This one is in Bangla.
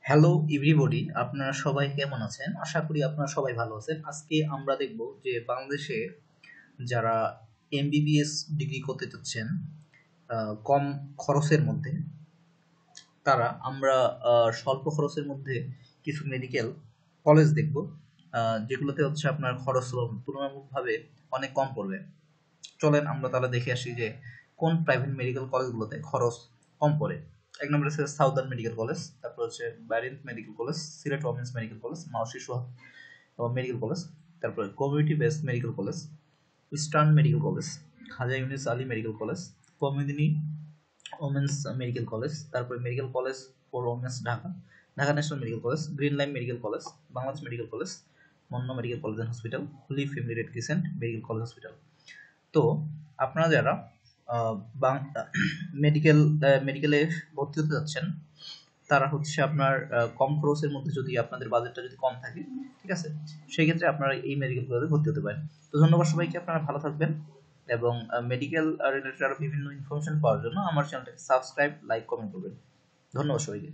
হ্যালো এভরিবডি, আপনারা সবাই কেমন আছেন? আশা করি আপনারা সবাই ভালো আছেন। আজকে আমরা দেখব যে বাংলাদেশে যারা এমবিবিএস ডিগ্রি করতে চাচ্ছেন কম খরচের মধ্যে, তারা আমরা স্বল্প খরচের মধ্যে কিছু মেডিকেল কলেজ দেখব, যেগুলোতে হচ্ছে আপনার খরচ তুলনামূলকভাবে অনেক কম পড়বে। চলেন আমরা তাহলে দেখে আসি যে কোন প্রাইভেট মেডিকেল কলেজগুলোতে খরচ কম পড়ে। এক নম্বরে হচ্ছে সাউদার্ন মেডিকেল কলেজ, তারপর হচ্ছে ব্যারিন্থ medical college, Sylhet women's medical college, মাওসী সোহাগ মেডিকেল কলেজ, তারপরে community based medical college, eastern medical college, Khwaja Yunus Ali medical college, community women's medical college, তারপরে medical college for women's Dhaka, Dhaka national medical college, green line medical college, Bangladesh medical college, Monno medical college and hospital, holy family red crescent medical college hospital. তো আপনারা যারা মেডিকেলে ভর্তি হতে যাচ্ছেন, তারা হচ্ছে আপনার কম খরচের মধ্যে, যদি আপনাদের বাজেটটা যদি কম থাকে, ঠিক আছে, সেই ক্ষেত্রে আপনারা এই মেডিকেল কলেজে ভর্তি হতে পারেন। তো ধন্যবাদ সবাইকে, আপনারা ভালো থাকবেন এবং মেডিকেল রিলেটেড আরো বিভিন্ন ইনফরমেশন পাওয়ার জন্য আমার চ্যানেলটাকে সাবস্ক্রাইব, লাইক, কমেন্ট করবেন। ধন্যবাদ সবাইকে।